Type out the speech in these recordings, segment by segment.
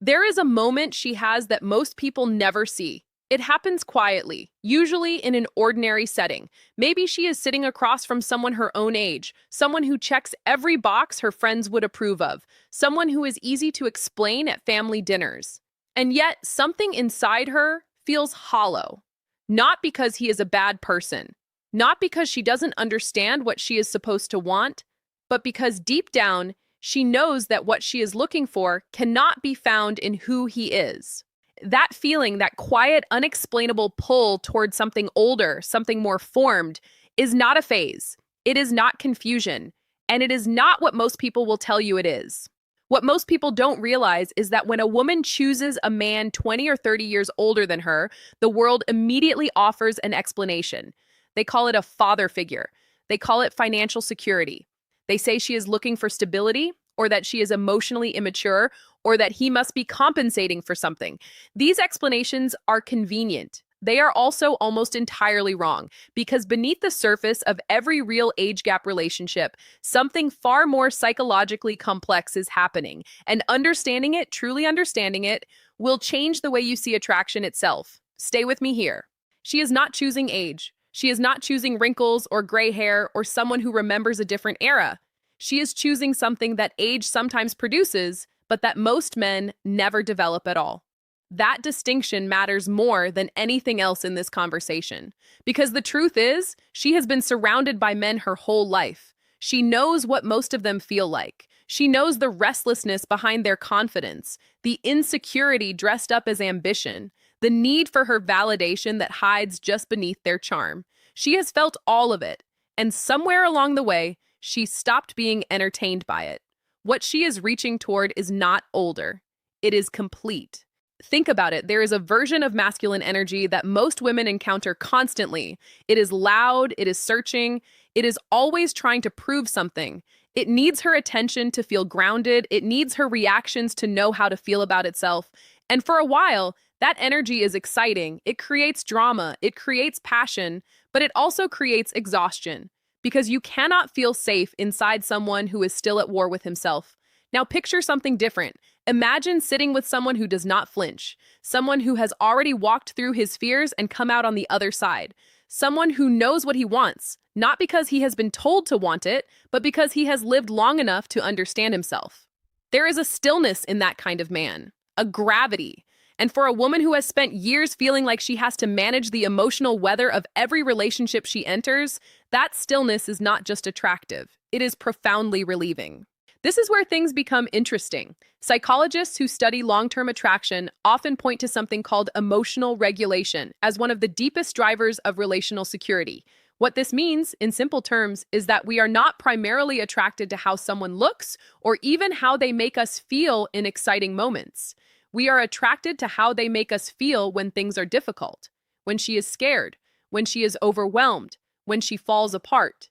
There is a moment she has that most people never see. It happens quietly, usually in an ordinary setting. Maybe she is sitting across from someone her own age, someone who checks every box her friends would approve of, someone who is easy to explain at family dinners. And yet, something inside her feels hollow. Not because he is a bad person, not because she doesn't understand what she is supposed to want, but because deep down, she knows that what she is looking for cannot be found in who he is. That feeling, that quiet, unexplainable pull towards something older, something more formed, is not a phase. It is not confusion. And it is not what most people will tell you it is. What most people don't realize is that when a woman chooses a man 20 or 30 years older than her, the world immediately offers an explanation. They call it a father figure. They call it financial security. They say she is looking for stability, or that she is emotionally immature, or that he must be compensating for something. These explanations are convenient. They are also almost entirely wrong, because beneath the surface of every real age gap relationship, something far more psychologically complex is happening, and understanding it, truly understanding it, will change the way you see attraction itself. Stay with me here. She is not choosing age. She is not choosing wrinkles or gray hair or someone who remembers a different era. She is choosing something that age sometimes produces, but that most men never develop at all. That distinction matters more than anything else in this conversation. Because the truth is, she has been surrounded by men her whole life. She knows what most of them feel like. She knows the restlessness behind their confidence, the insecurity dressed up as ambition, the need for her validation that hides just beneath their charm. She has felt all of it, and somewhere along the way, she stopped being entertained by it. What she is reaching toward is not older. It is complete. Think about it. There is a version of masculine energy that most women encounter constantly. It is loud, it is searching, it is always trying to prove something. It needs her attention to feel grounded, it needs her reactions to know how to feel about itself. And for a while, that energy is exciting. It creates drama, it creates passion, but it also creates exhaustion. Because you cannot feel safe inside someone who is still at war with himself. Now picture something different. Imagine sitting with someone who does not flinch, someone who has already walked through his fears and come out on the other side, someone who knows what he wants, not because he has been told to want it, but because he has lived long enough to understand himself. There is a stillness in that kind of man, a gravity. And for a woman who has spent years feeling like she has to manage the emotional weather of every relationship she enters, that stillness is not just attractive, it is profoundly relieving. This is where things become interesting. Psychologists who study long-term attraction often point to something called emotional regulation as one of the deepest drivers of relational security. What this means, in simple terms, is that we are not primarily attracted to how someone looks or even how they make us feel in exciting moments. We are attracted to how they make us feel when things are difficult, when she is scared, when she is overwhelmed, when she falls apart.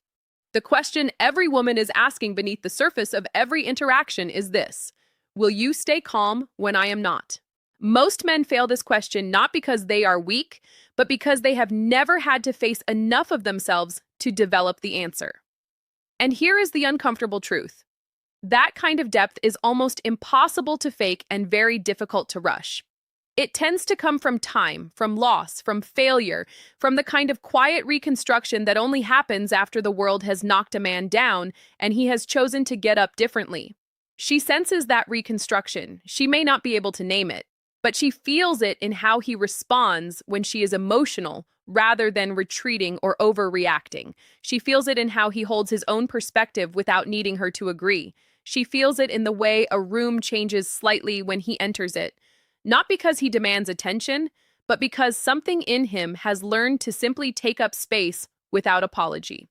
The question every woman is asking beneath the surface of every interaction is this: will you stay calm when I am not? Most men fail this question not because they are weak, but because they have never had to face enough of themselves to develop the answer. And here is the uncomfortable truth. That kind of depth is almost impossible to fake and very difficult to rush. It tends to come from time, from loss, from failure, from the kind of quiet reconstruction that only happens after the world has knocked a man down and he has chosen to get up differently. She senses that reconstruction. She may not be able to name it, but she feels it in how he responds when she is emotional rather than retreating or overreacting. She feels it in how he holds his own perspective without needing her to agree. She feels it in the way a room changes slightly when he enters it. Not because he demands attention, but because something in him has learned to simply take up space without apology.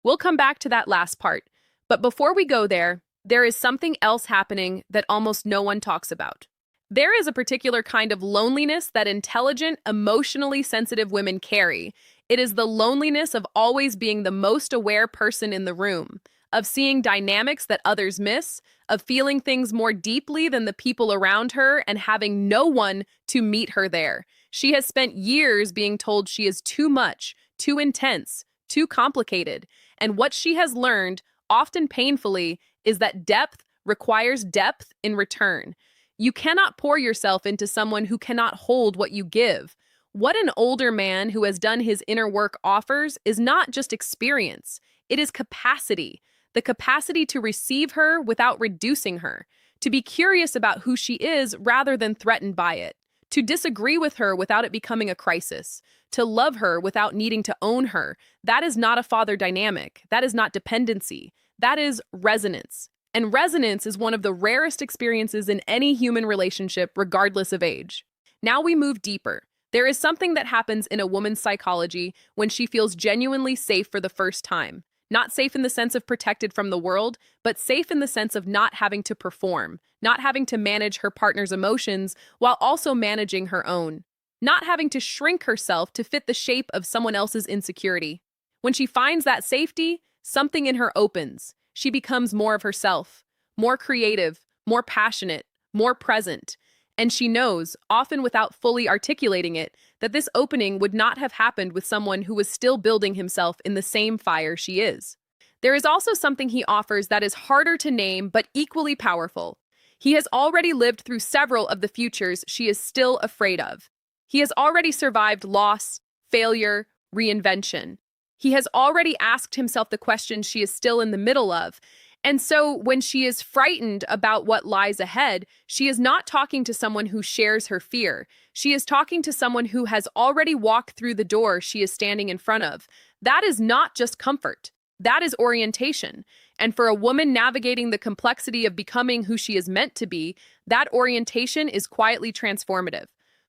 We'll come back to that last part, but before we go there, there is something else happening that almost no one talks about. There is a particular kind of loneliness that intelligent, emotionally sensitive women carry. It is the loneliness of always being the most aware person in the room, of seeing dynamics that others miss, of feeling things more deeply than the people around her and having no one to meet her there. She has spent years being told she is too much, too intense, too complicated. And what she has learned, often painfully, is that depth requires depth in return. You cannot pour yourself into someone who cannot hold what you give. What an older man who has done his inner work offers is not just experience, it is capacity. The capacity to receive her without reducing her, to be curious about who she is rather than threatened by it, to disagree with her without it becoming a crisis, to love her without needing to own her. That is not a father dynamic. That is not dependency. That is resonance. And resonance is one of the rarest experiences in any human relationship, regardless of age. Now we move deeper. There is something that happens in a woman's psychology when she feels genuinely safe for the first time. Not safe in the sense of protected from the world, but safe in the sense of not having to perform, not having to manage her partner's emotions while also managing her own, not having to shrink herself to fit the shape of someone else's insecurity. When she finds that safety, something in her opens. She becomes more of herself, more creative, more passionate, more present. And she knows, often without fully articulating it, that this opening would not have happened with someone who was still building himself in the same fire she is. There is also something he offers that is harder to name but equally powerful. He has already lived through several of the futures she is still afraid of. He has already survived loss, failure, reinvention. He has already asked himself the questions she is still in the middle of. And so when she is frightened about what lies ahead, she is not talking to someone who shares her fear. She is talking to someone who has already walked through the door she is standing in front of. That is not just comfort. That is orientation. And for a woman navigating the complexity of becoming who she is meant to be, that orientation is quietly transformative.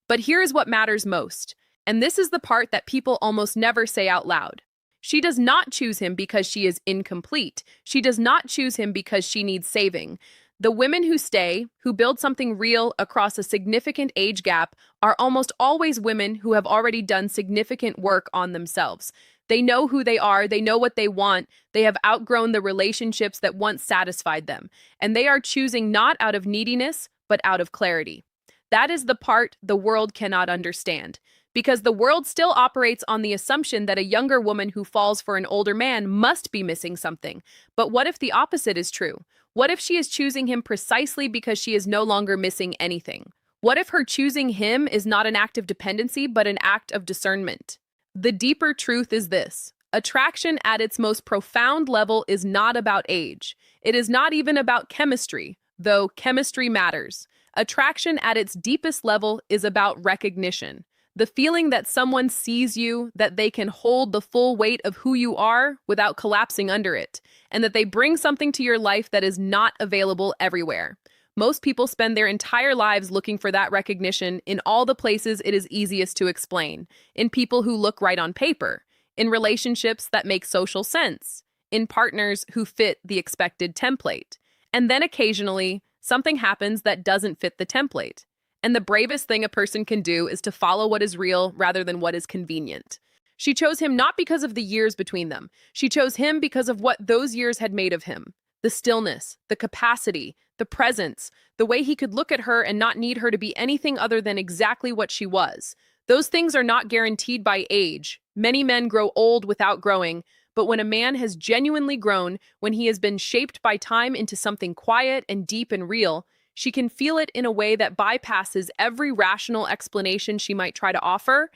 But here is what matters most. And this is the part that people almost never say out loud. She does not choose him because she is incomplete. She does not choose him because she needs saving. The women who stay, who build something real across a significant age gap, are almost always women who have already done significant work on themselves. They know who they are, they know what they want, they have outgrown the relationships that once satisfied them, and they are choosing not out of neediness, but out of clarity. That is the part the world cannot understand. Because the world still operates on the assumption that a younger woman who falls for an older man must be missing something. But what if the opposite is true? What if she is choosing him precisely because she is no longer missing anything? What if her choosing him is not an act of dependency, but an act of discernment? The deeper truth is this. Attraction at its most profound level is not about age. It is not even about chemistry, though chemistry matters. Attraction at its deepest level is about recognition. The feeling that someone sees you, that they can hold the full weight of who you are without collapsing under it, and that they bring something to your life that is not available everywhere. Most people spend their entire lives looking for that recognition in all the places it is easiest to explain, in people who look right on paper, in relationships that make social sense, in partners who fit the expected template. And then occasionally, something happens that doesn't fit the template. And the bravest thing a person can do is to follow what is real rather than what is convenient. She chose him not because of the years between them. She chose him because of what those years had made of him. The stillness, the capacity, the presence, the way he could look at her and not need her to be anything other than exactly what she was. Those things are not guaranteed by age. Many men grow old without growing, but when a man has genuinely grown, when he has been shaped by time into something quiet and deep and real, she can feel it in a way that bypasses every rational explanation she might try to offer.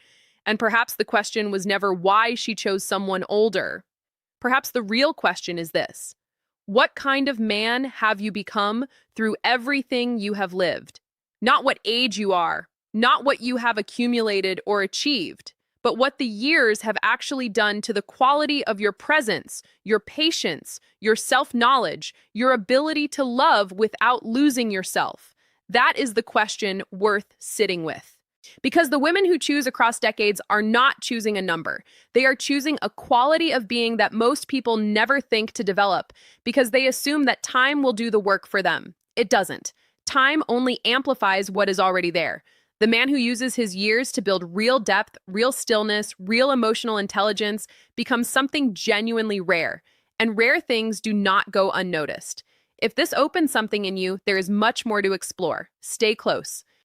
And perhaps the question was never why she chose someone older. Perhaps the real question is this: what kind of man have you become through everything you have lived? Not what age you are, not what you have accumulated or achieved, but what the years have actually done to the quality of your presence, your patience, your self-knowledge, your ability to love without losing yourself. That is the question worth sitting with. Because the women who choose across decades are not choosing a number. They are choosing a quality of being that most people never think to develop because they assume that time will do the work for them. It doesn't. Time only amplifies what is already there. The man who uses his years to build real depth, real stillness, real emotional intelligence becomes something genuinely rare. And rare things do not go unnoticed. If this opens something in you, there is much more to explore. Stay close.